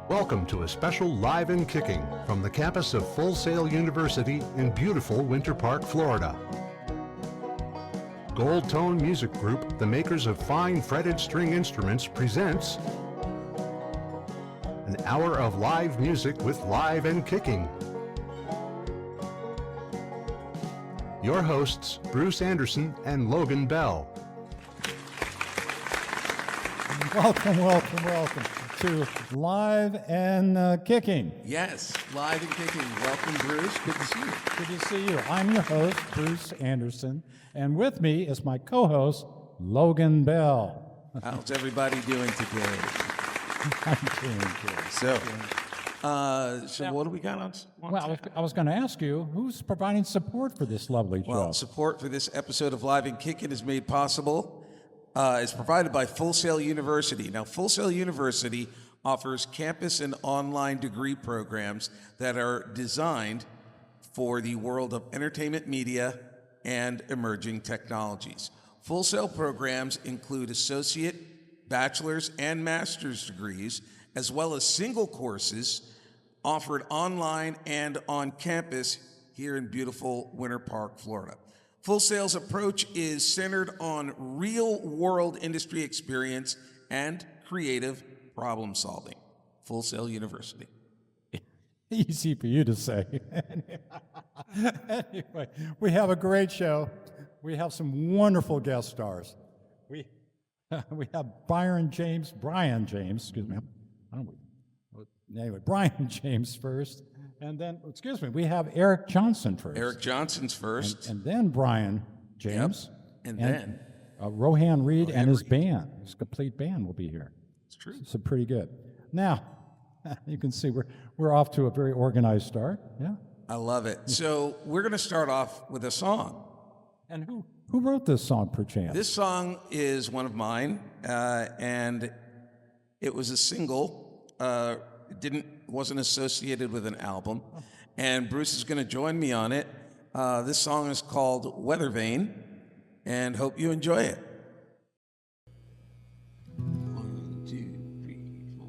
Welcome to a special Live and Kicking from the campus of Full Sail University in beautiful Winter Park, Florida. Gold Tone Music Group, the makers of fine fretted string instruments, presents an hour of live music with Live and Kicking. Your hosts, Bruce Anderson and Logan Bell. Welcome to Live and Kicking. Yes, Live and Kicking. Welcome, Bruce. Good to see you. Good to see you. I'm your host, Bruce Anderson, and with me is my co-host, Logan Bell. How's everybody doing today? I'm doing good. So what do we got on? Well, I was going to ask you, who's providing support for this lovely show? Well, support for this episode of Live and Kicking is made possible. Is provided by Full Sail University. Now, Full Sail University offers campus and online degree programs that are designed for the world of entertainment media and emerging technologies. Full Sail programs include associate, bachelor's, and master's degrees, as well as single courses offered online and on campus here in beautiful Winter Park, Florida. Full Sail's approach is centered on real-world industry experience and creative problem solving. Full Sail University. Easy for you to say. Anyway, we have a great show. We have some wonderful guest stars. We have Brian James, excuse me. Anyway, Brian James first. And then, we have Eric Johnson first. Eric Johnson's first. And then Brian James. Yep. And then Rohan Reed and his band. His complete band will be here. It's true. So pretty good. Now, you can see we're off to a very organized start. Yeah. I love it. So we're going to start off with a song. And who wrote this song, perchance? This song is one of mine, and it was a single. It wasn't associated with an album, and Bruce is going to join me on it. This song is called Weather Vane, and hope you enjoy it. 1, 2, 3, 4.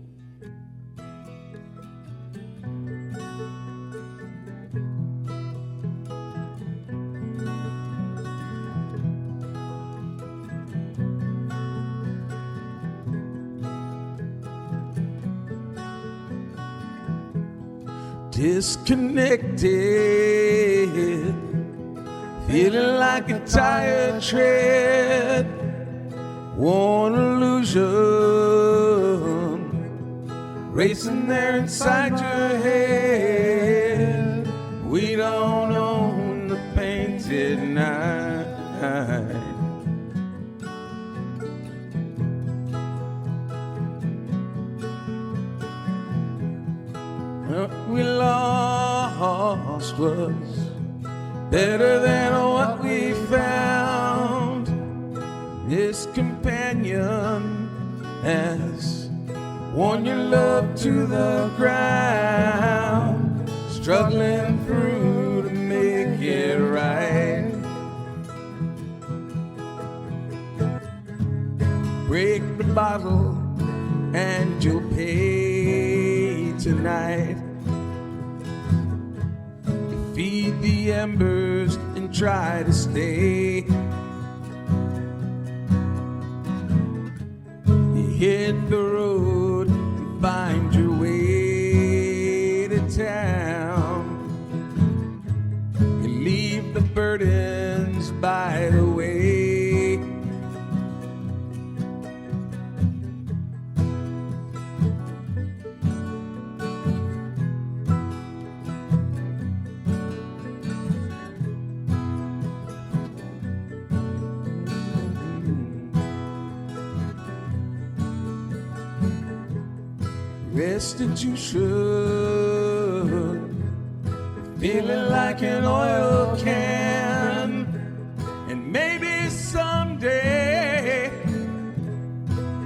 Disconnected, feeling like a tired tread, one illusion racing there inside your head. We don't own the painted night. What we lost was better than what we found. This companion has worn your love to the ground, struggling through to make it right. Break the bottle and you'll pay tonight. Feed the embers and try to stay. You hit the road and find your way to town. You leave the burdens by the way. Rested you should, feeling like an oil can, and maybe someday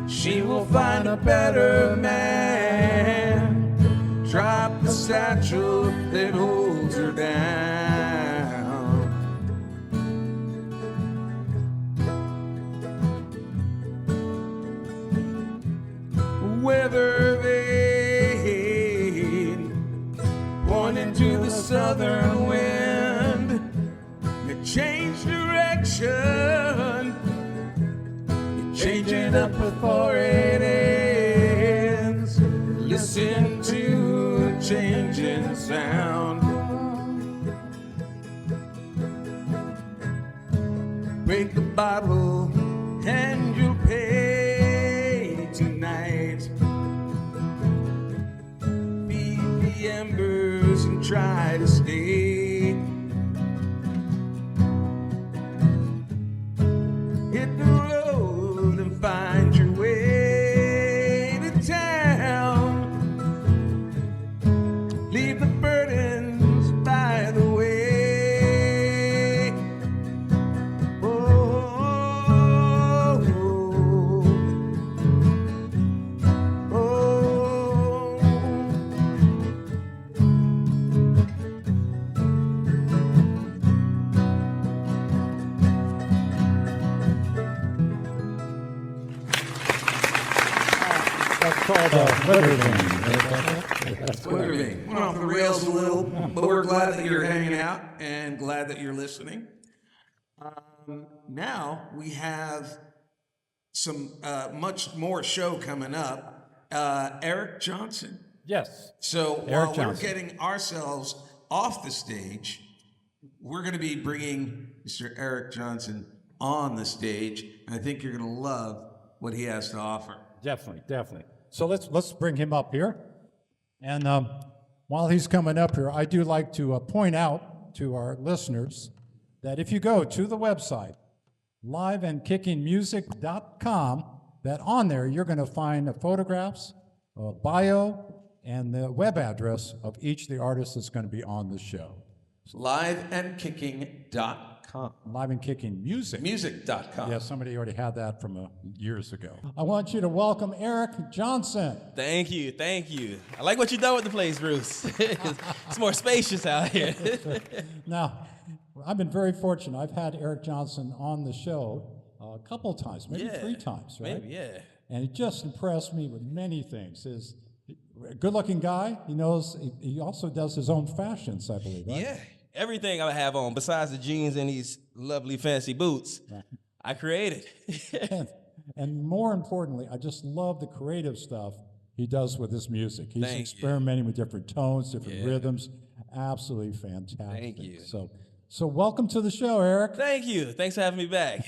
she will find a better man. Drop the satchel that holds her down. Weather vane, southern wind. You change direction. You change it up before it ends. Listen to a changing sound. Break the bottle and you'll pay tonight. Feed the embers and try to stay. Hit the road and find your way to town. Leave the burdens by the way. That's called Weather Vane. Weather Vane. Went off the rails a little, but we're glad that you're hanging out and glad that you're listening. Now we have some much more show coming up. Eric Johnson. Yes. So Eric while Johnson. we're getting ourselves off the stage, we're going to be bringing Mr. Eric Johnson on the stage. And I think you're going to love what he has to offer. Definitely, definitely. So let's bring him up here. And while he's coming up here, I do like to point out to our listeners that if you go to the website, liveandkickingmusic.com, that on there you're going to find the photographs, bio, and the web address of each of the artists that's going to be on the show. Liveandkicking.com. Live and Kicking Music. Music.com. Yeah, somebody already had that from years ago. I want you to welcome Eric Johnson. Thank you, thank you. I like what you done with the place, Bruce. It's more spacious out here. Now, I've been very fortunate. I've had Eric Johnson on the show a couple times, maybe Yeah, 3 times, right? Maybe, yeah. And he just impressed me with many things. He's a good-looking guy. He knows. He also does his own fashions, I believe, right? Yeah. Everything I have on, besides the jeans and these lovely fancy boots, I created. And more importantly, I just love the creative stuff he does with his music. He's Thank you. experimenting with different tones, different Yeah. rhythms. Absolutely fantastic. Thank you. So welcome to the show, Eric. Thank you. Thanks for having me back.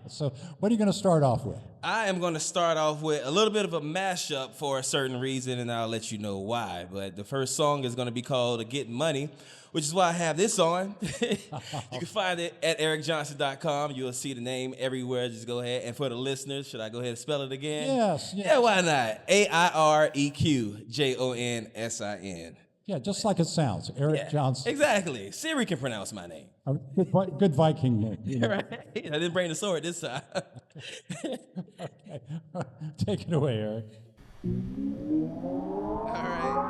So what are you going to start off with? I am going to start off with a little bit of a mashup for a certain reason, and I'll let you know why. But the first song is going to be called Getting Money, which is why I have this on. You can find it at ericjohnson.com. You'll see the name everywhere. Just go ahead. And for the listeners, should I go ahead and spell it again? Yes. Yeah, why not? AIREQJONSIN. Yeah, just like it sounds, Eric Johnson. Exactly. Siri can pronounce my name. A good Viking name. You know. Right? I didn't bring the sword this time. Okay. Take it away, Eric. All right.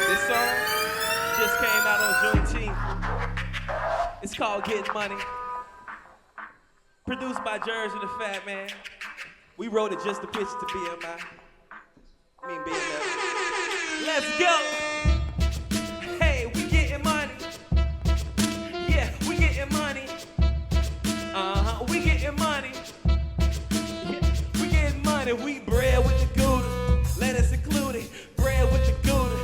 This song just came out on Juneteenth. It's called Getting Money. Produced by Jersey the Fat Man. We wrote it just to pitch to BMI. BMF. Let's go. Hey, we getting money. Yeah, we getting money. We getting money. Yeah, we getting money. We bread with the Gouda. Lettuce included. Bread with the Gouda.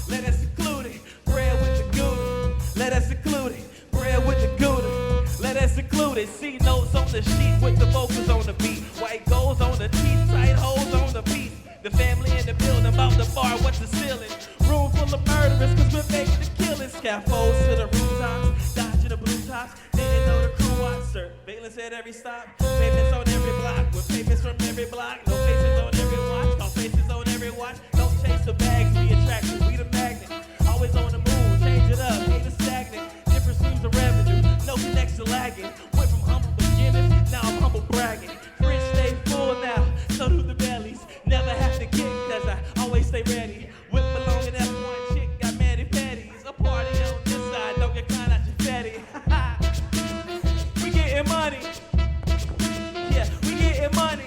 Lettuce included. Bread with the Gouda. Lettuce included. Bread with the Gouda. Lettuce included. C notes on the sheet with the vocals on the beat. White goals on the teeth. Tight holes on the piece. The family in the building, about the bar, what's the ceiling? Room full of murderers, cause we're making the killing. Scaffolds to the rooftops, dodging the blue tops. Didn't know the crew watch, surveillance at every stop. Payments on every block, with payments from every block. No faces on every watch, no faces on every watch. Don't chase the bags, be attractive, we the magnet. Always on the move, change it up, hate is stagnant. Different streams of revenue, no connection lagging. Went from humble beginnings, now I'm humble bragging. Fridge stay full now, so do the bellies. Never have to kick, cause I always stay ready. Whip belong in F1 chick, got many petties. A party on this side, don't get caught out your fatty. We getting money. Yeah, we getting money.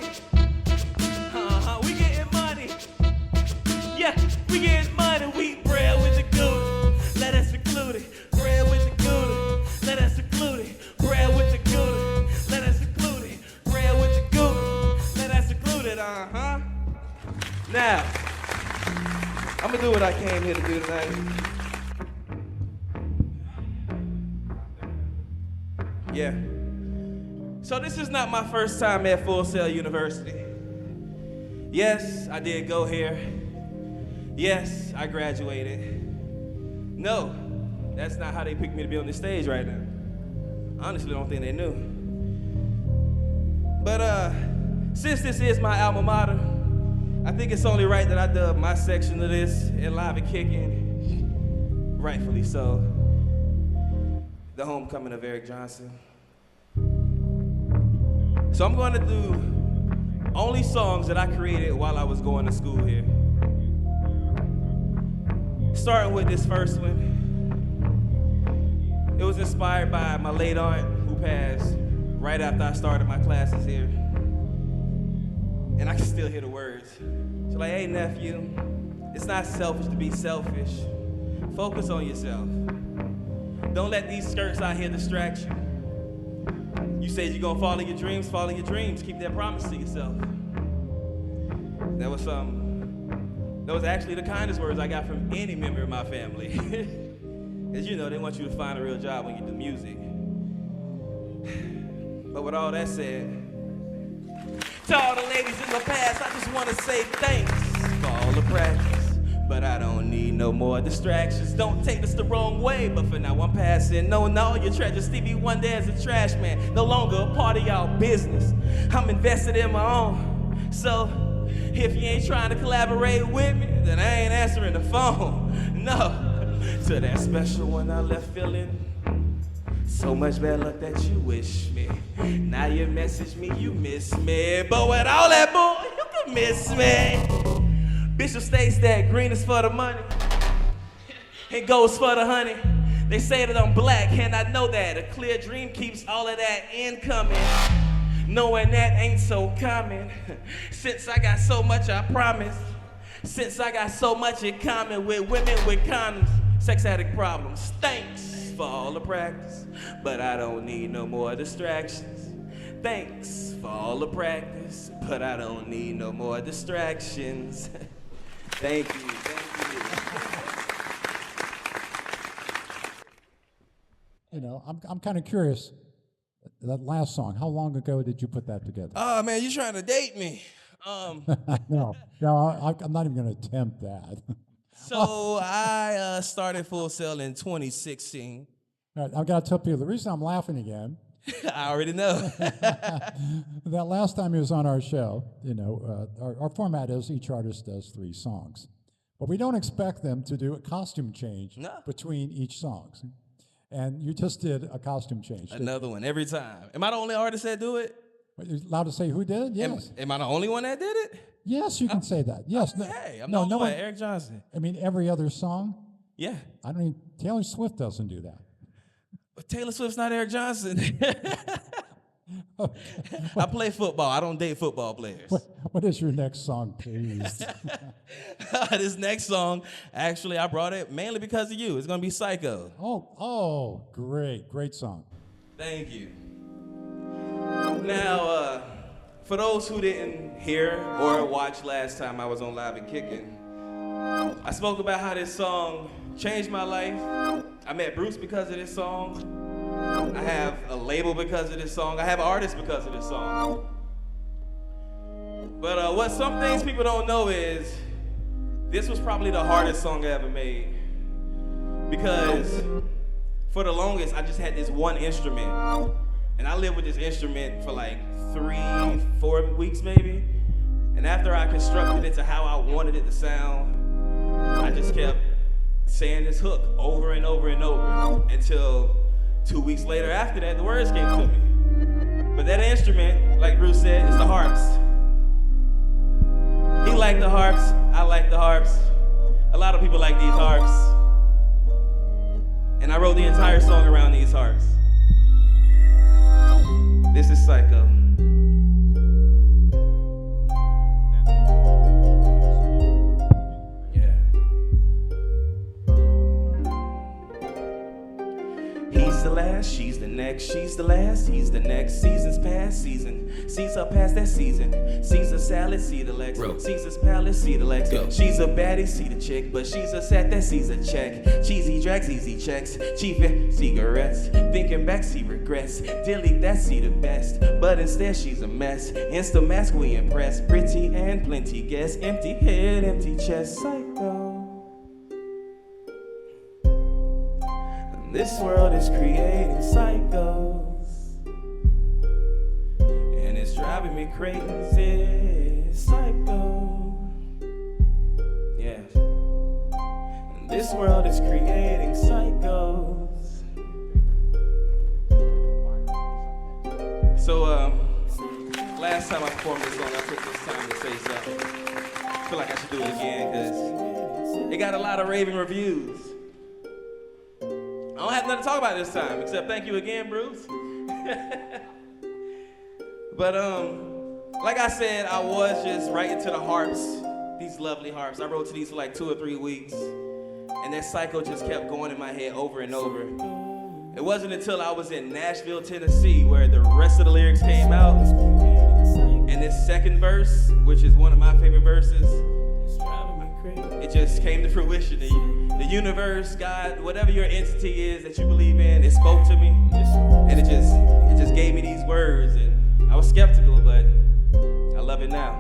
We getting money. Yeah, we getting money. We uh-huh. Now, I'm gonna do what I came here to do tonight. Yeah. So this is not my first time at Full Sail University. Yes, I did go here. Yes, I graduated. No, that's not how they picked me to be on the stage right now. Honestly, I don't think they knew. But since this is my alma mater, I think it's only right that I dub my section of this in Live and Kicking, rightfully so. The homecoming of Eric Johnson. So I'm going to do only songs that I created while I was going to school here. Starting with this first one. It was inspired by my late aunt who passed right after I started my classes here. And I can still hear the words. She's like, hey nephew, it's not selfish to be selfish. Focus on yourself. Don't let these skirts out here distract you. You said you're gonna follow your dreams, follow your dreams. Keep that promise to yourself. That was actually the kindest words I got from any member of my family. As you know, they want you to find a real job when you do music. But with all that said, to all the ladies in the past, I just want to say thanks for all the practice. But I don't need no more distractions. Don't take this the wrong way, but for now I'm passing. No, your treasure. Stevie Wonder is a trash man, no longer a part of y'all business. I'm invested in my own. So if you ain't trying to collaborate with me, then I ain't answering the phone. No. To that special one I left feeling so much bad luck that you wish me. Now you message me, you miss me. But with all that bull, you can miss me. Bishop states that green is for the money and gold's for the honey. They say that I'm black, and I know that. A clear dream keeps all of that incoming. Knowing that ain't so common. Since I got so much, I promise. Since I got so much in common with women with condoms, sex addict problems. Thanks for all the practice, but I don't need no more distractions. Thanks for all the practice, but I don't need no more distractions. Thank you, thank you. You know, I'm kind of curious. That last song, how long ago did you put that together? Oh man, you trying to date me? No, I'm not even going to attempt that. So I started Full Sail in 2016. All right, I've got to tell people the reason I'm laughing again. I already know. That last time he was on our show, you know, our format is each artist does 3 songs, but we don't expect them to do a costume change between each song. And you just did a costume change. Another one every time. Am I the only artist that do it? You're allowed to say who did? Yes. Am I the only one that did it? Yes, you can say that. Yes. Hey, I'm the only one. Eric Johnson. I mean, every other song? Yeah. I don't even, Taylor Swift doesn't do that. But Taylor Swift's not Eric Johnson. I play football. I don't date football players. What is your next song, please? This next song, actually, I brought it mainly because of you. It's going to be Psycho. Oh, great song. Thank you. Now, for those who didn't hear or watch last time I was on Live and Kicking, I spoke about how this song changed my life. I met Bruce because of this song. I have a label because of this song. I have artists because of this song. But what some things people don't know is this was probably the hardest song I ever made. Because for the longest, I just had this one instrument. And I lived with this instrument for like 3-4 weeks maybe. And after I constructed it to how I wanted it to sound, I just kept saying this hook over and over and over until 2 weeks later after that, the words came to me. But that instrument, like Bruce said, is the harps. He liked the harps, I like the harps. A lot of people like these harps. And I wrote the entire song around these harps. This is Psycho. Yeah. He's the last, she's the next. next, she's the last, he's the next. Season's past season, sees her past that season. Caesar salad, see the legs. Caesar's palace, see the legs. She's a baddie, see the chick, but she's a sat that sees a check. Cheesy drags, easy checks, cheap cigarettes. Thinking back, see regrets. Delete that, see the best, but instead she's a mess. Insta mask, we impress. Pretty and plenty guess. Empty head, empty chest. Psycho. This world is creating psychos, and it's driving me crazy. Psycho, yeah. And this world is creating psychos. So, last time I performed this song, I took this time to say something. I feel like I should do it again because it got a lot of raving reviews. I don't have nothing to talk about this time, except thank you again, Bruce. But like I said, I was just writing to the harps, these lovely harps. I wrote to these for like 2 or 3 weeks, and that cycle just kept going in my head over and over. It wasn't until I was in Nashville, Tennessee, where the rest of the lyrics came out, and this second verse, which is one of my favorite verses, it just came to fruition. The universe, God, whatever your entity is that you believe in, it spoke to me, and it just gave me these words, and I was skeptical, but I love it now.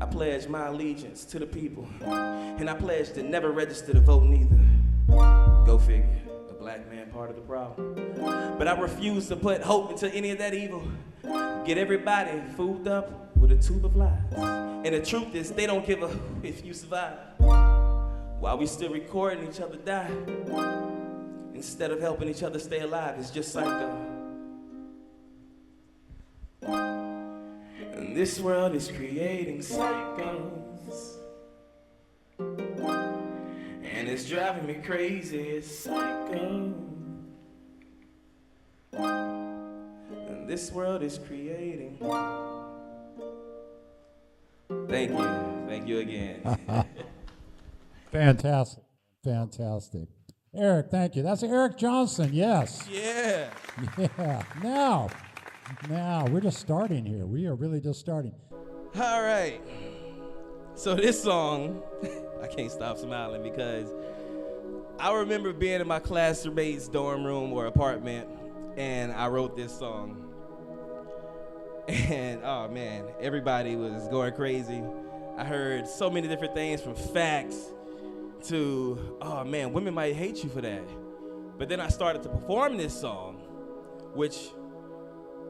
I pledge my allegiance to the people, and I pledge to never register to vote neither. Go figure, the black man part of the problem. But I refuse to put hope into any of that evil. Get everybody fooled up with a tube of lies. And the truth is, they don't give a if you survive. While we still recording each other die, instead of helping each other stay alive, it's just psycho. And this world is creating psychos, and it's driving me crazy. It's psycho. And this world is creating. Thank you again. Fantastic, fantastic. Eric, thank you. That's Eric Johnson, yes. Yeah. Yeah, now, we're just starting here. We are really just starting. All right. So this song, I can't stop smiling because I remember being in my classmate's dorm room or apartment, and I wrote this song. And oh man, everybody was going crazy. I heard so many different things, from facts to, oh man, women might hate you for that. But then I started to perform this song, which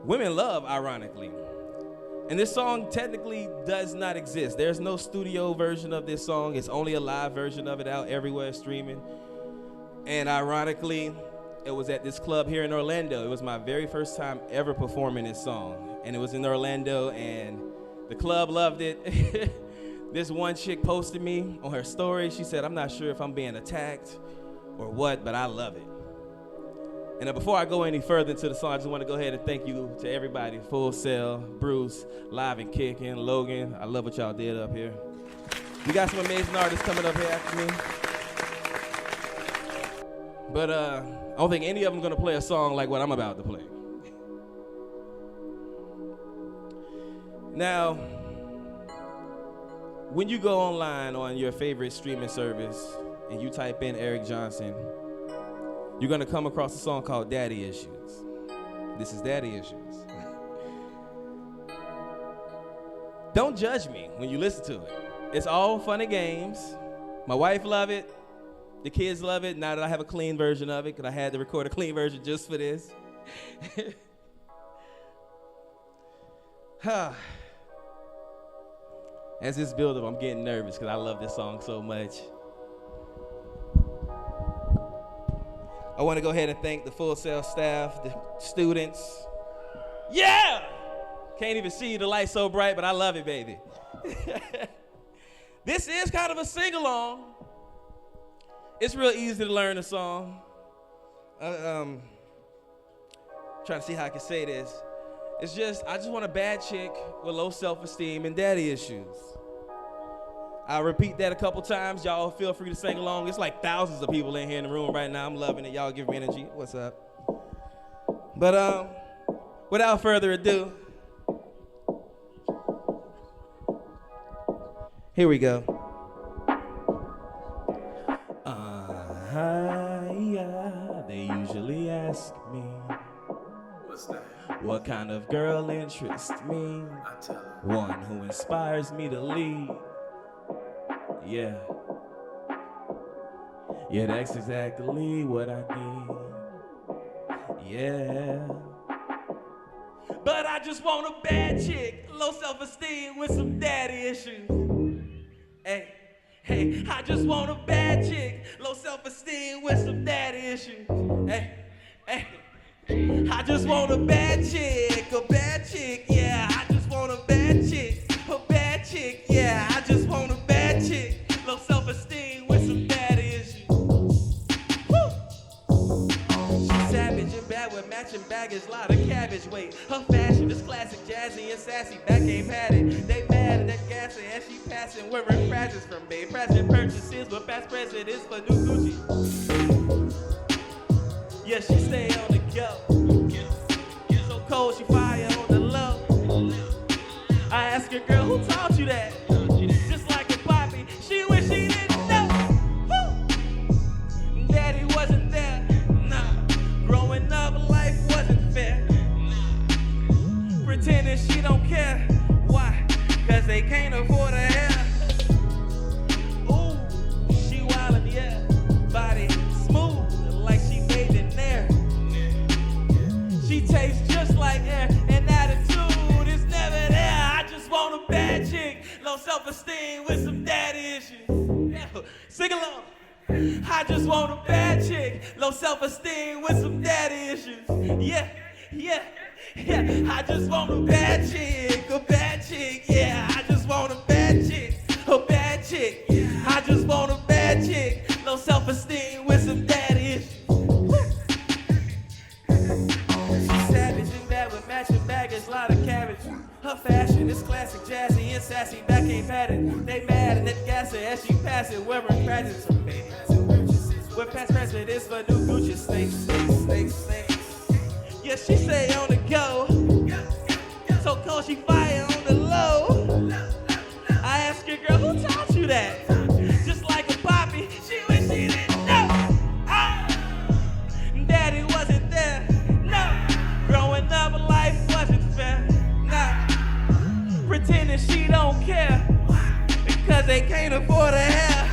women love, ironically. And this song technically does not exist. There's no studio version of this song. It's only a live version of it out everywhere streaming. And ironically, it was at this club here in Orlando. It was my very first time ever performing this song. And it was in Orlando, and the club loved it. This one chick posted me on her story. She said, "I'm not sure if I'm being attacked or what, but I love it." And before I go any further into the song, I just want to go ahead and thank you to everybody, Full Sail, Bruce, Live and Kicking, Logan. I love what y'all did up here. We got some amazing artists coming up here after me. But I don't think any of them gonna play a song like what I'm about to play. Now, when you go online on your favorite streaming service and you type in Eric Johnson, you're gonna come across a song called Daddy Issues. This is Daddy Issues. Don't judge me when you listen to it. It's all fun and games. My wife love it. The kids love it. Now that I have a clean version of it, because I had to record a clean version just for this. As this build up, I'm getting nervous because I love this song so much. I want to go ahead and thank the Full Sail staff, the students. Yeah! Can't even see the light so bright, but I love it, baby. This is kind of a sing-along. It's real easy to learn a song. Trying to see how I can say this. It's just, I just want a bad chick with low self-esteem and daddy issues. I'll repeat that a couple times. Y'all feel free to sing along. It's like thousands of people in here in the room right now. I'm loving it. Y'all give me energy. What's up? But without further ado, here we go. Yeah, they usually ask me, What's that? what kind of girl interests me? I tell him. One who inspires me to lead. Yeah. Yeah, that's exactly what I need. Yeah. But I just want a bad chick, low self-esteem with some daddy issues. Hey, I just want a bad chick, low self-esteem with some daddy issues. Hey, I just want a bad chick, yeah. I just want a bad chick, yeah. I just want a bad chick, low self-esteem with some daddy issues. Woo! She's savage and bad with matching baggage, lot of cabbage weight. Her fashion is classic, jazzy and sassy, back ain't padded. They mad and they're gassing as she passing, wearing prizes from Bay. Present purchases with past presidents for new Gucci. Yeah, she stay on the go. So cold, she fire on the low. I ask her, girl, who taught you that? Just like a poppy, she wish she didn't know. Woo! Daddy wasn't there, nah. Growing up, life wasn't fair. Pretending she don't care. Why? Cause they can't afford her hair. Ooh, she wildin', yeah. Body smooth, like she bathed in air. She tastes just like air, and attitude is never there. I just want a bad chick, low self-esteem with some daddy issues. Yeah, sing along. I just want a bad chick, low self-esteem with some daddy issues. Yeah. I just want a bad chick, yeah. I just want a bad chick, I just want a bad chick, low self-esteem with some daddy issues. She's savage and bad with matching baggage, lot of cabbage. Her fashion is classic, jazzy and sassy, back ain't padded. They mad and they gassing as she passing, wearing presents from me. With past presidents for new Gucci snakes. Yeah, she stay on the go. So cold, she fire on the low. I ask her, girl, who taught you that? Just like a poppy, she wish she didn't know. Daddy wasn't there, no. Growing up, life wasn't fair, nah. Pretending she don't care, because they can't afford her hair.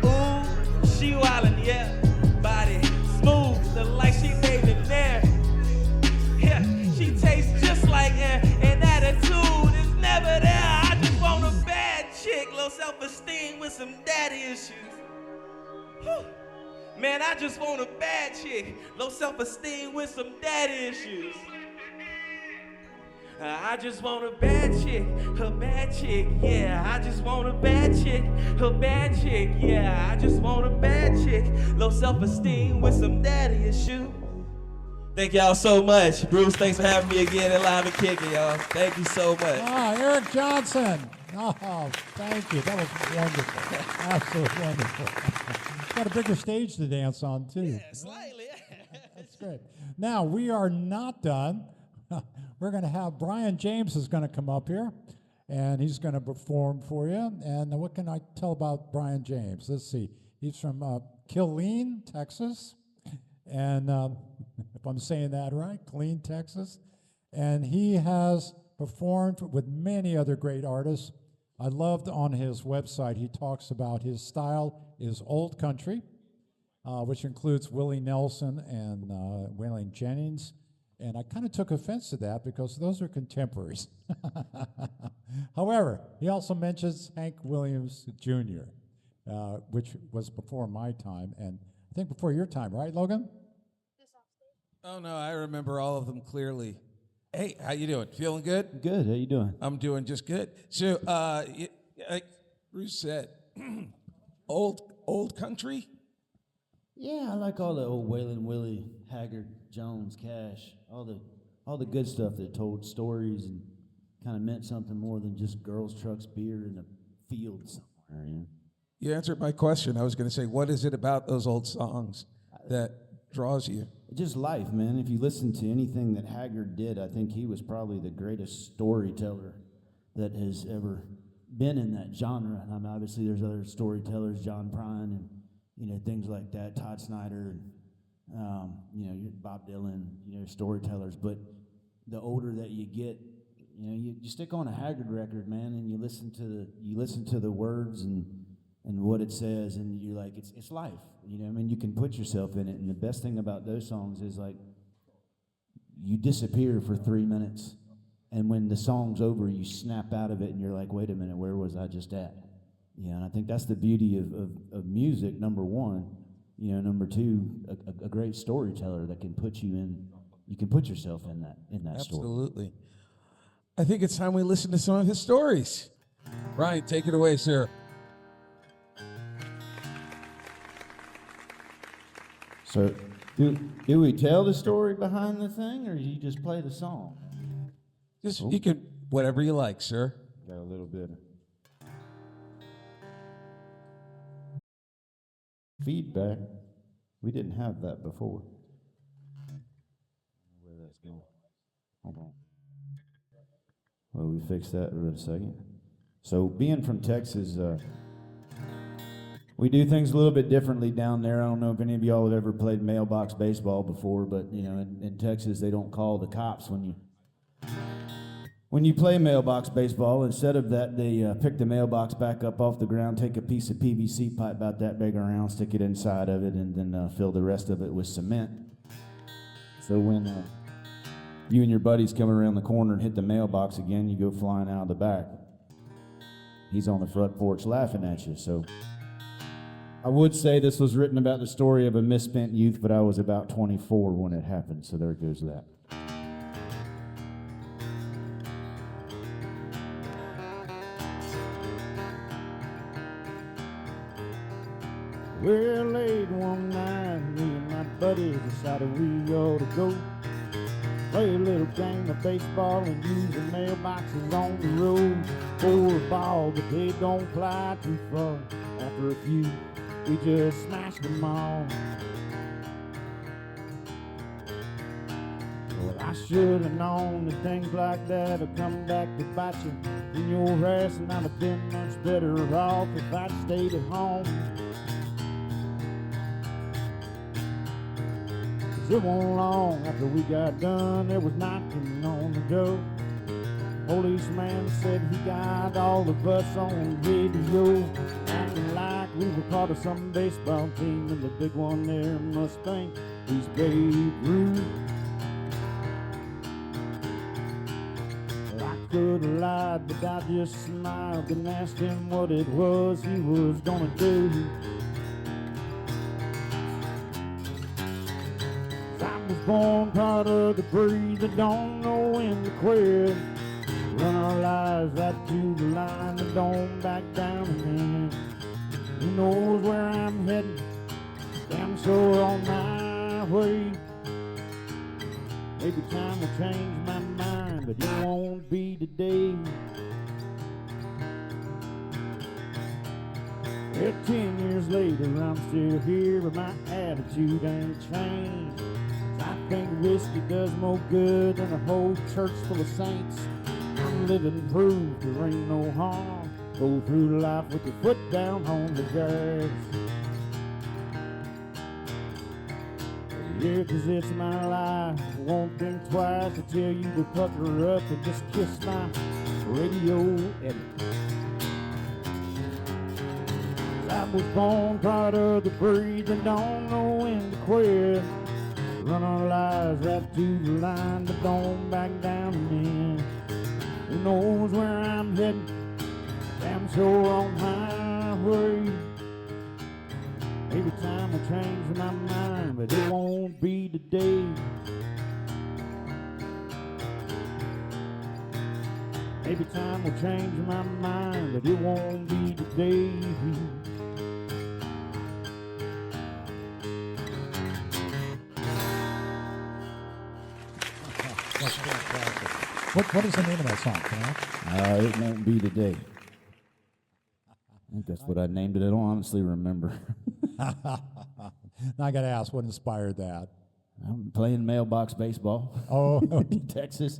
Ooh, she wildin', yeah. Body smooth, like she bathed in air. Yeah, she tastes just like air, and attitude is never there. I just want a bad chick, low self-esteem with some daddy issues. Whew. Man, I just want a bad chick, low self-esteem with some daddy issues. I just want a bad chick, yeah. I just want a bad chick, yeah. I just want a bad chick, low self-esteem with some daddy issues. Thank y'all so much. Bruce, thanks for having me again at Live and Kicking, y'all. Thank you so much. Eric Johnson. Oh, thank you. That was wonderful. Absolutely wonderful. Got a bigger stage to dance on, too. Yeah, slightly. That's great. Now, we are not done. We're going to have Brian James is going to come up here, and he's going to perform for you. And what can I tell about Brian James? Let's see. He's from Killeen, Texas. And if I'm saying that right, Killeen, Texas. And he has performed with many other great artists. I loved on his website, he talks about his style is old country, which includes Willie Nelson and Waylon Jennings. And I kind of took offense to that because those are contemporaries. However, he also mentions Hank Williams Jr., which was before my time, and I think before your time, right, Logan? Oh no, I remember all of them clearly. Hey, how you doing? Feeling good? Good. How you doing? I'm doing just good. So, like Bruce said, old country. Yeah, I like all the old Waylon, Willie, Haggard, Jones, Cash, all the good stuff that told stories and kind of meant something more than just girls, trucks, beer, and a field somewhere, you know. You answered my question. I was going to say, what is it about those old songs that draws you? Just life, man. If you listen to anything that Haggard did, I think he was probably the greatest storyteller that has ever been in that genre. And I mean, obviously, there's other storytellers, John Prine, and things like that, Todd Snyder, and Bob Dylan, storytellers. But the older that you get, you stick on a Haggard record, man, and you listen to the words and what it says, and you're like, it's life. You can put yourself in it, and the best thing about those songs is like you disappear for 3 minutes, and when the song's over, you snap out of it, and you're like, wait a minute, where was I just at? And I think that's the beauty of music. Number one, number two, a great storyteller that can put you in. You can put yourself in that story. Absolutely. I think it's time we listen to some of his stories. Ryan, take it away, sir. So, do we tell the story behind the thing, or do you just play the song? Just you can whatever you like, sir. Got a little bit of feedback. We didn't have that before. Where that's going? Hold on. Well, we fixed that in a second. So, being from Texas, we do things a little bit differently down there. I don't know if any of y'all have ever played mailbox baseball before, but in Texas they don't call the cops when you play mailbox baseball. Instead of that, they pick the mailbox back up off the ground, take a piece of PVC pipe about that big around, stick it inside of it, and then fill the rest of it with cement. So when you and your buddies come around the corner and hit the mailbox again, you go flying out of the back. He's on the front porch laughing at you. So I would say this was written about the story of a misspent youth, but I was about 24 when it happened, so there goes that. Well, late one night, me and my buddies decided we ought to go play a little game of baseball and use the mailboxes on the road for a ball, but they don't fly too far. After a few, we just smashed them all. Well, I should have known that things like that would come back to bite you in your ass, and I'd have been much better off if I'd stayed at home. 'Cause it wasn't long after we got done, there was knocking on the door. Policeman said he got all of us on radio, acting like we were part of some baseball team, and the big one there must think he's Babe Ruth. Well, I could have lied, but I just smiled and asked him what it was he was gonna do. I was born part of the breed that don't know when to quit. Run our lives out to the line and don't back down again. Who knows where I'm heading? Damn sure on my way. Maybe time will change my mind, but it won't be today. Well, 10 years later, I'm still here, but my attitude ain't changed. I think whiskey does more good than a whole church full of saints. I'm living proof there ain't no harm. Go through life with your foot down on the gas. Yeah, 'cause it's my life. I won't think twice to tell you to pucker up and just kiss my radio edit. I was born part of the breed that don't know when to quit. Run our lives right to the line, but don't back down again. Who knows where I'm heading? Damn sure on my way. Maybe time will change my mind, but it won't be today. Maybe time will change my mind, but it won't be today. That's fantastic. What is the name of that song? Can I ask? It won't be today. I think that's what I named it. I don't honestly remember. Now I got to ask, what inspired that? I'm playing mailbox baseball Oh, in Texas.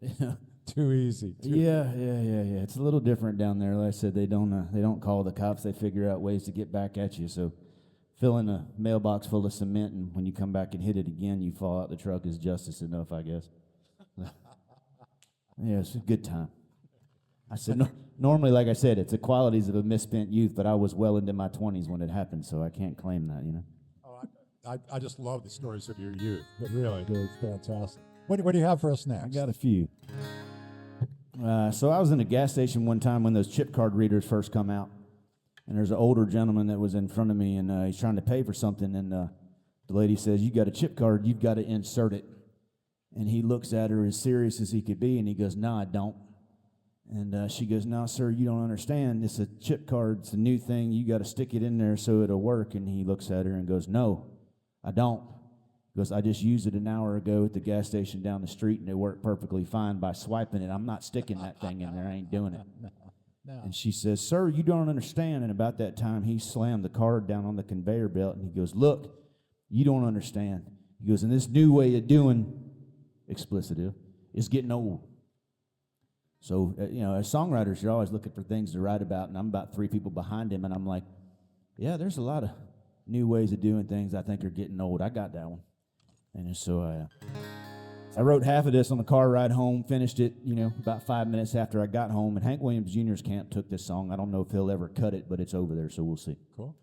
Yeah. too easy. Yeah. It's a little different down there. Like I said, they don't call the cops. They figure out ways to get back at you. So filling a mailbox full of cement, and when you come back and hit it again, you fall out the truck is justice enough, I guess. Yeah, it's a good time. I said, normally, like I said, it's the qualities of a misspent youth, but I was well into my 20s when it happened, so I can't claim that, you know. Oh, I just love the stories of your youth. It really is fantastic. What do you have for us next? I got a few. So I was in a gas station one time when those chip card readers first come out, and there's an older gentleman that was in front of me, and he's trying to pay for something, and the lady says, "You got a chip card, you've got to insert it." And he looks at her as serious as he could be, and he goes, "No, I don't." And she goes, "No, sir, you don't understand. It's a chip card. It's a new thing. You got to stick it in there so it'll work." And he looks at her and goes, "No, I don't." He goes, "I just used it an hour ago at the gas station down the street, and it worked perfectly fine by swiping it. I'm not sticking that thing in there. I ain't doing it." No. And she says, "Sir, you don't understand." And about that time, he slammed the card down on the conveyor belt, and he goes, "Look, you don't understand." He goes, "And this new way of doing," explicitive, "is getting old." So, as songwriters, you're always looking for things to write about, and I'm about 3 people behind him, and I'm like, yeah, there's a lot of new ways of doing things I think are getting old. I got that one. And so I wrote half of this on the car ride home, finished it, about 5 minutes after I got home, and Hank Williams Jr.'s camp took this song. I don't know if he'll ever cut it, but it's over there, so we'll see. Cool.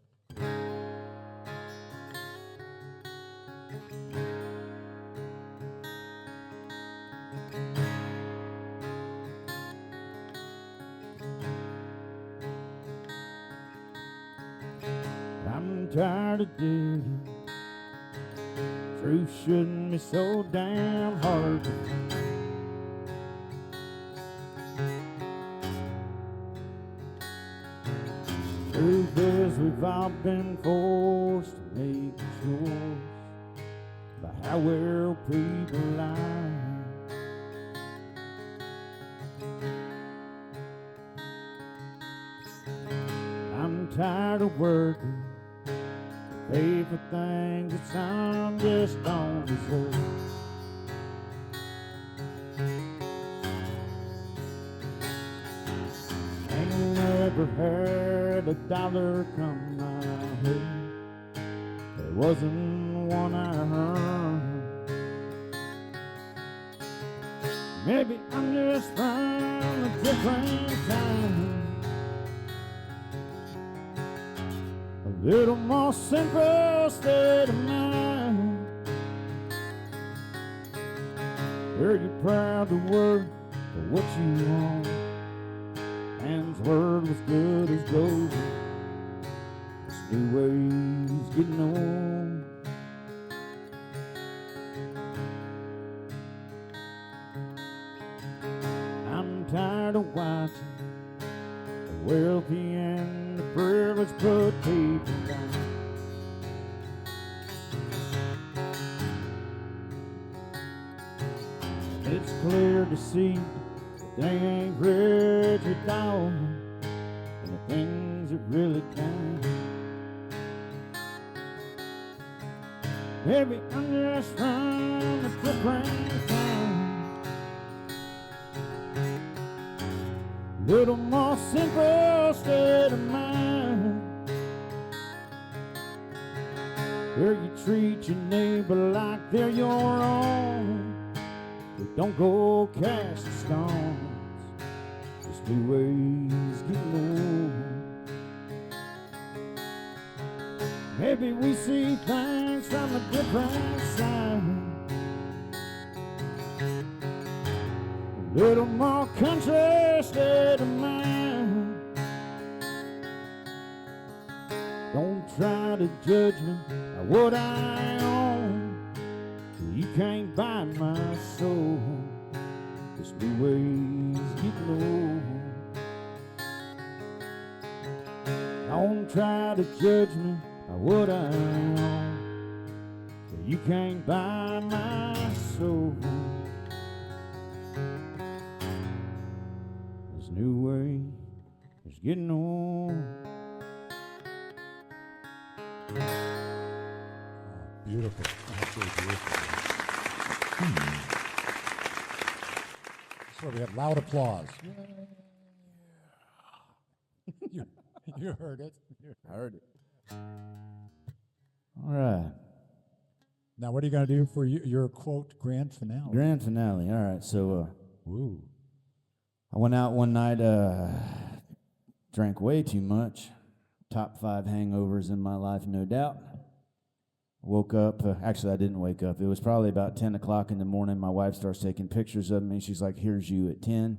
I'm tired of digging. Truth shouldn't be so damn hard to find. Truth is, we've all been forced to make a choice by how well people lie. I'm tired of working, pay for things that some just don't deserve. Ain't never had a dollar come my way. There wasn't one I earned. Maybe I'm just from a different time. A little more simple state of mind, where you're proud to work for what you want. Man's word was good as gold. This new way's getting old. I'm tired of watching the wealthy and the privileged put people down. It's clear to see that they ain't rich without and the things that really count. Maybe I'm just from a different town, little more simple state of mind, where you treat your neighbor like they're your own. But don't go casting stones. This new way's getting old. Maybe we see things from a different side, a little more country state of mind. Don't try to judge me by what I own. You can't buy my soul. This new way's getting old. Don't try to judge me by what I own. You can't buy my soul. This new way It's getting old. Beautiful. Absolutely beautiful. So we have loud applause. You heard it. I heard it. All right. Now, what are you going to do for your quote grand finale? Grand finale. All right. So Ooh. I went out one night, drank way too much. Top 5 hangovers in my life, no doubt. Woke up. Actually, I didn't wake up. It was probably about 10 o'clock in the morning. My wife starts taking pictures of me. She's like, here's you at 10.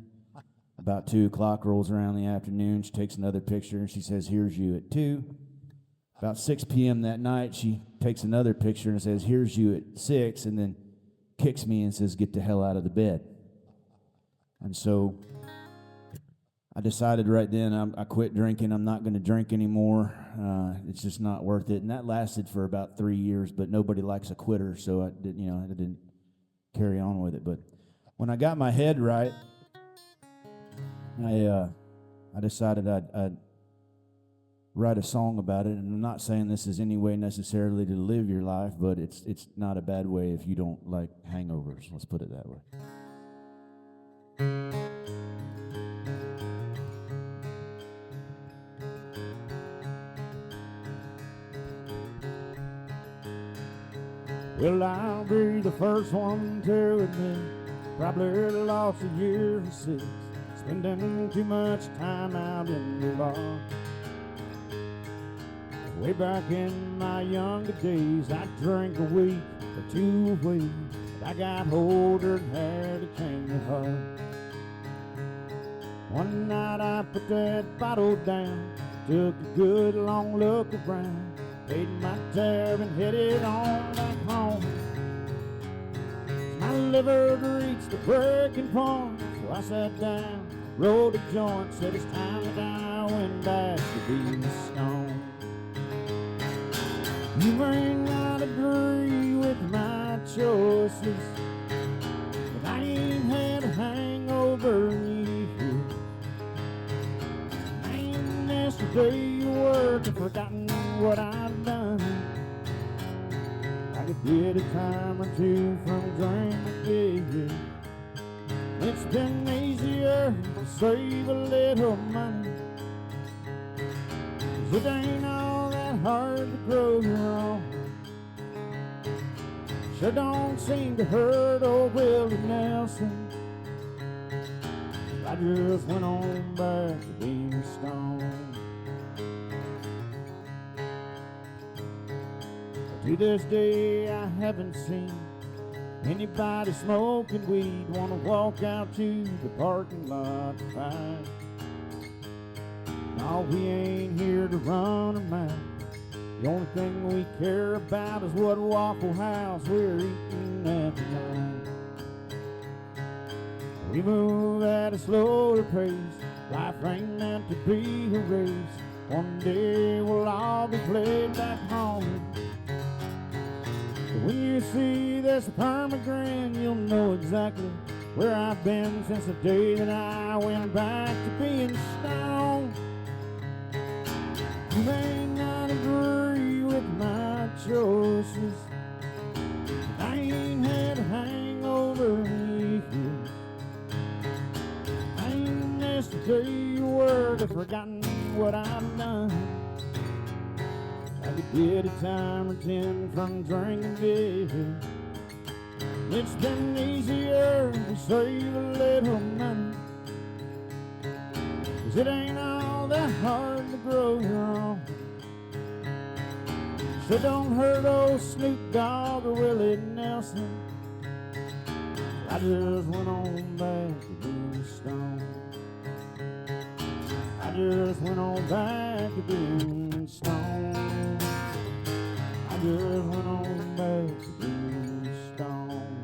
About 2 o'clock rolls around in the afternoon. She takes another picture, and she says, here's you at 2. About 6 p.m. that night, she takes another picture and says, here's you at 6, and then kicks me and says, get the hell out of the bed. And so I decided right then I quit drinking. I'm not going to drink anymore. It's just not worth it. And that lasted for about 3 years, but nobody likes a quitter, so I didn't carry on with it. But when I got my head right, I decided I'd write a song about it. And I'm not saying this is any way necessarily to live your life, but it's not a bad way if you don't like hangovers. Let's put it that way. Well, I'll be the first one to admit, probably lost a year or 6, spending too much time out in the bar. Way back in my younger days, I drank a week or 2 a week, but I got older and had a change of heart. One night I put that bottle down, took a good long look around, paid my tab and headed on back home. My liver reached the breaking point, so I sat down, rolled a joint, said it's time that I went back to being stone. You may not agree with my choices, but I ain't had a hangover in years. I ain't missed a day of work and forgotten what I've done. I could get a time or 2 from drinking. It's been easier to save a little money, 'cause it ain't all that hard to grow wrong. Sure don't seem to hurt old Willie Nelson. I just went on back to being stone. To this day I haven't seen anybody smoking weed, wanna walk out to the parking lot to fight. No, we ain't here to run them out. The only thing we care about is what Waffle House we're eating at tonight. We move at a slower pace, life ain't meant to be a race. One day we'll all be played back home. When you see this perma-grin, you'll know exactly where I've been since the day that I went back to being stoned. You may not agree with my choices, but I ain't had a hangover in years. I ain't missed a day of work or forgotten what I've done. I could get a time or 10 from drinking beer. It's been easier to save a little money, 'cause it ain't all that hard to grow wrong. So don't hurt old Snoop Dogg or Willie Nelson. I just went on back to being stone. I just went on back to being stone. I just went on back to being stone.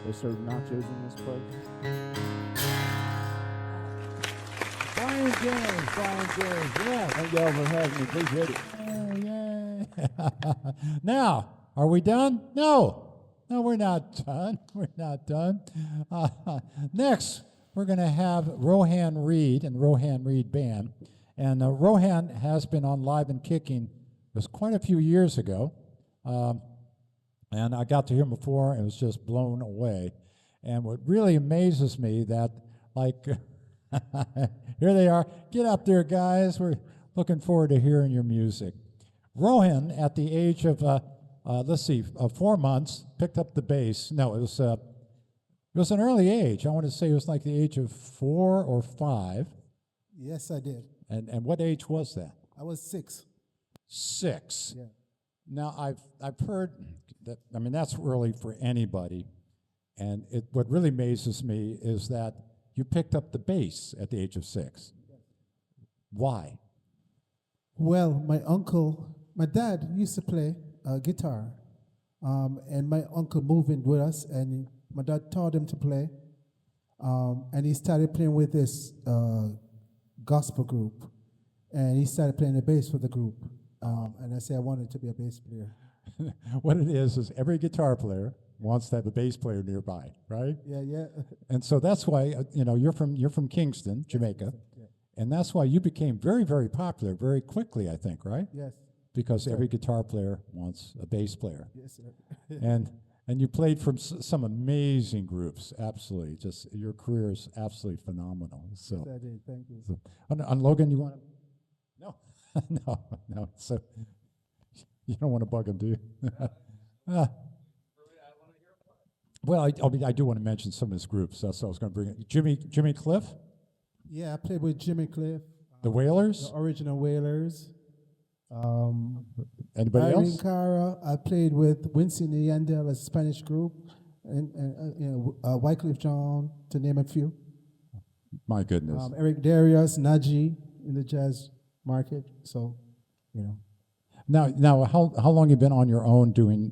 They serve nachos in this place. Brian James, yeah. Thank y'all for having me. Appreciate it. Yay. Now, are we done? No, we're not done. We're not done. Next, we're going to have Rohan Reed and the Rohan Reed Band. And Rohan has been on Live and Kicking. It was quite a few years ago. And I got to hear him before and was just blown away. And what really amazes me that, like, here they are. Get up there, guys. We're looking forward to hearing your music. Rohan, at the age of, 4 months, picked up the bass. No, it was an early age. I want to say it was like the age of 4 or 5. Yes, I did. And what age was that? I was 6. 6. Yeah. Now, I've heard that, I mean, that's early for anybody. And what really amazes me is that you picked up the bass at the age of 6. Why? Well, my dad used to play guitar, and my uncle moved in with us, and my dad taught him to play, and he started playing with this gospel group, and he started playing the bass for the group, and I said I wanted to be a bass player. What it is every guitar player wants to have a bass player nearby, right? Yeah, yeah. And so that's why you're from Kingston, Jamaica, Yeah. and that's why you became very, very popular very quickly, I think, right? Yes, Because every guitar player wants a bass player, yes, sir. and you played from some amazing groups. Absolutely, just your career is absolutely phenomenal. So, Yes, I did. Thank you. so on Logan, you want to? No, no. So you don't want to bug him, do you? Well, I do want to mention some of his groups. That's what I was going to bring it. Jimmy Cliff, Yeah, I played with Jimmy Cliff, the Wailers. the original Wailers. Anybody Irene else? Cara, I played with Winston and Yandel, a Spanish group, and Wycliffe Jean, to name a few. My goodness. Eric Darius, Naji in the jazz market. So, Now, how long you been on your own doing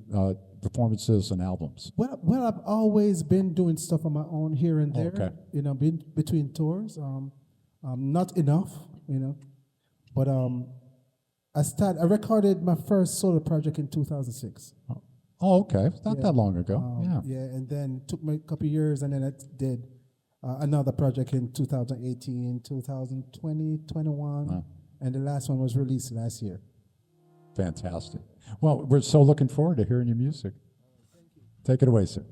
performances and albums? Well, I've always been doing stuff on my own here and there. Okay. Been between tours. Not enough, but I recorded my first solo project in 2006. Oh, okay. It's not Yeah. that long ago. Yeah. Yeah, and then took me a couple years, and then I did another project in 2018, 2020, 21, Wow. and the last one was released last year. Fantastic. Well, we're so looking forward to hearing your music. Take it away, sir.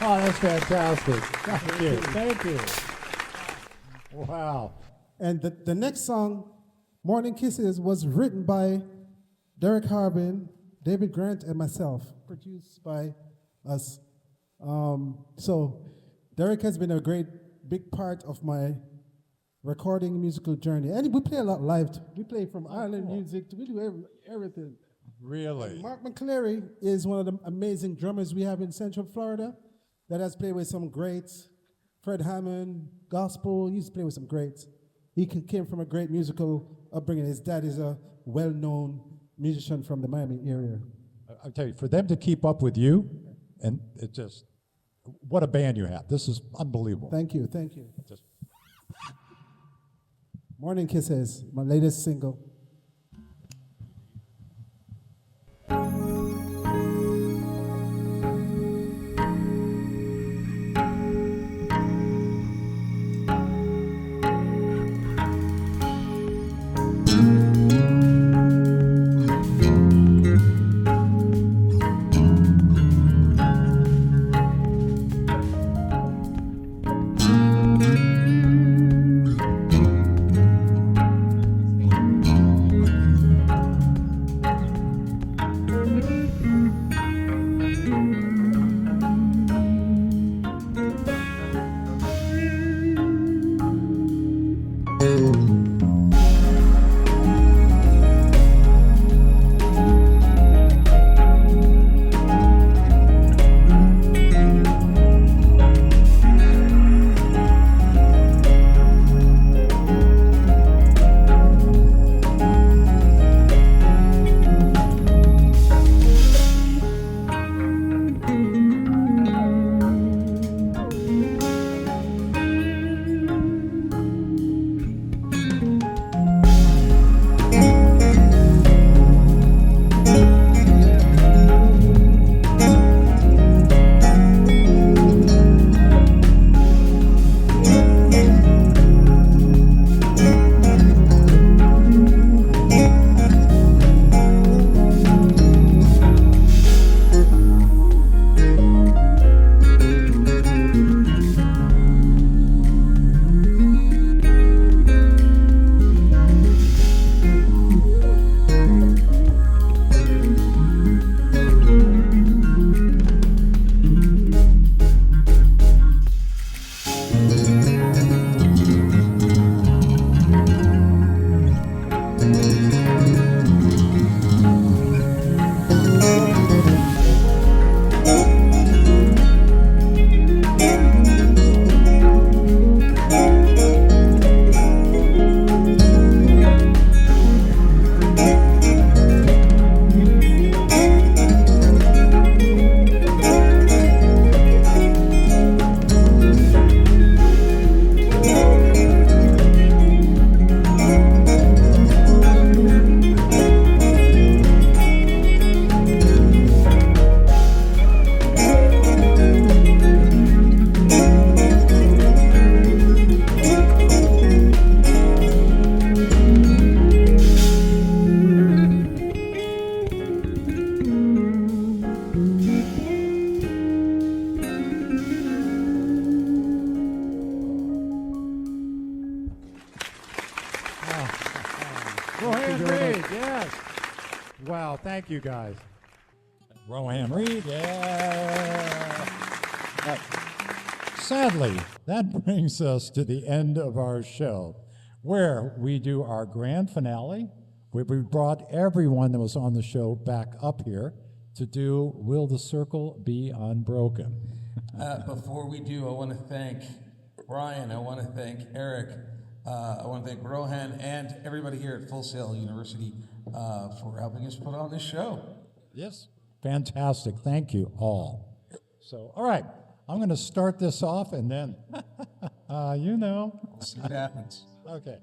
Oh, that's fantastic. Thank you. Thank you. Wow. And the next song, Morning Kisses, was written by Derek Harbin, David Grant, and myself, produced by us. So Derek has been a great big part of my recording musical journey. And we play a lot live. We play from Ireland music. We do everything. Really? Mark McCleary is one of the amazing drummers we have in Central Florida that has played with some greats. Fred Hammond, gospel, he used to play with some greats. He came from a great musical upbringing. His dad is a well-known musician from the Miami area. I'll tell you, for them to keep up with you, and it just, what a band you have. This is unbelievable. Thank you, thank you. Just- Morning Kisses, my latest single. Thank you, guys. Rohan Reed, yeah. Right. Sadly, that brings us to the end of our show, where we do our grand finale, where we brought everyone that was on the show back up here to do Will the Circle Be Unbroken? Before we do, I want to thank Brian, I want to thank Eric, I want to thank Rohan and everybody here at Full Sail University for helping us put on this show. Yes. Fantastic. Thank you all. So, all right, I'm going to start this off and then, you know. We'll see what happens. Okay.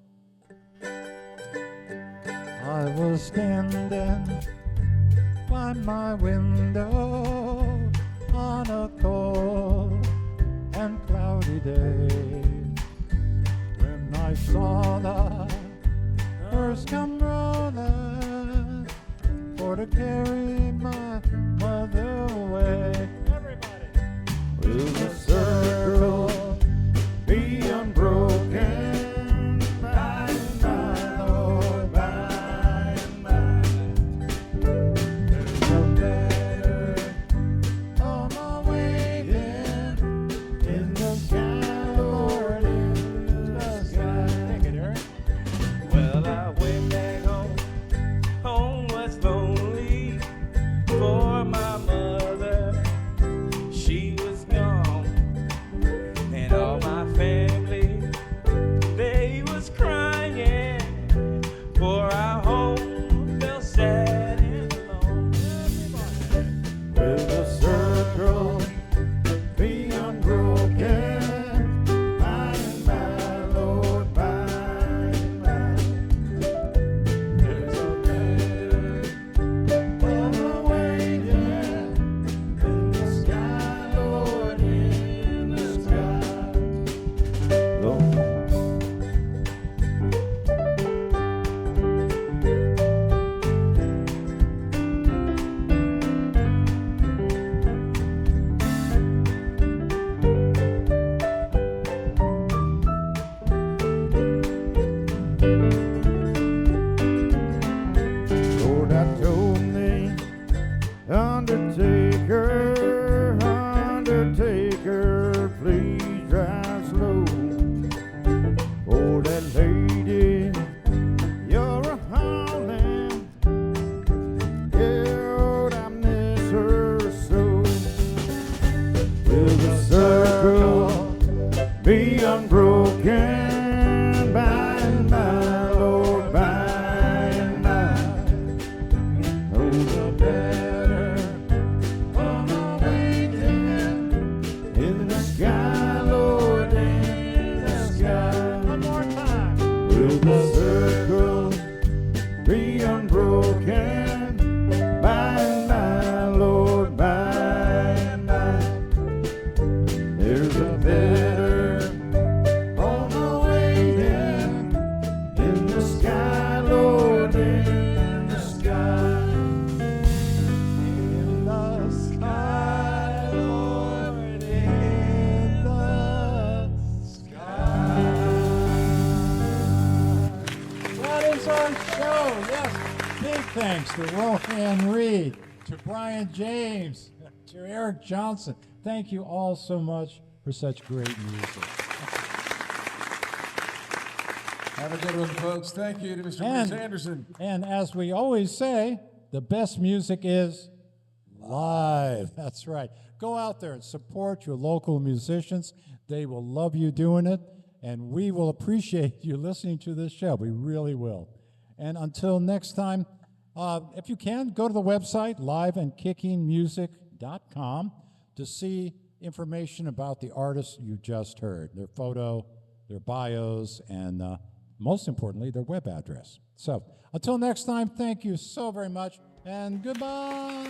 I was standing by my window on a cold and cloudy day when I saw the hearse come rolling for to carry my mother away. Everybody. Will the circle be unbroken by and by, Lord, by and by? There's a better on my way in the sky, Lord, in the sky. Take it, Eric. Well, I went back home. Home was lonely for my mother. She was gone, and all my family, they was crying, for our home felt sad and alone. Will the circle be unbroken by and by, Lord, by and by? There's a better on the way, yeah, in the sky, Lord, in the sky. Lord. Lord, I told me, Undertaker, Undertaker, please drive slow. For that lady, you're a howling. Yeah, Lord, I miss her so. Will the circle be unbroken by and by, Lord, by and by? Oh, the better on the weekend in the sky, Lord, in the sky. One more time. Will the circle be unbroken by and by, Lord, by and by? There's a better on the way in the sky, Lord, in the sky. In the sky, Lord, in the sky. That is our show. Yes, big thanks to Rohan Reed, to Brian James, to Eric Johnson. Thank you all so much for such great music. Have a good one, folks. Thank you to Mr. Bruce Anderson. And as we always say, the best music is live. That's right. Go out there and support your local musicians. They will love you doing it, and we will appreciate you listening to this show. We really will. And until next time, if you can, go to the website, liveandkickingmusic.com, to see information about the artists you just heard, their photo, their bios, and most importantly, their web address. So until next time, thank you so very much, and goodbye.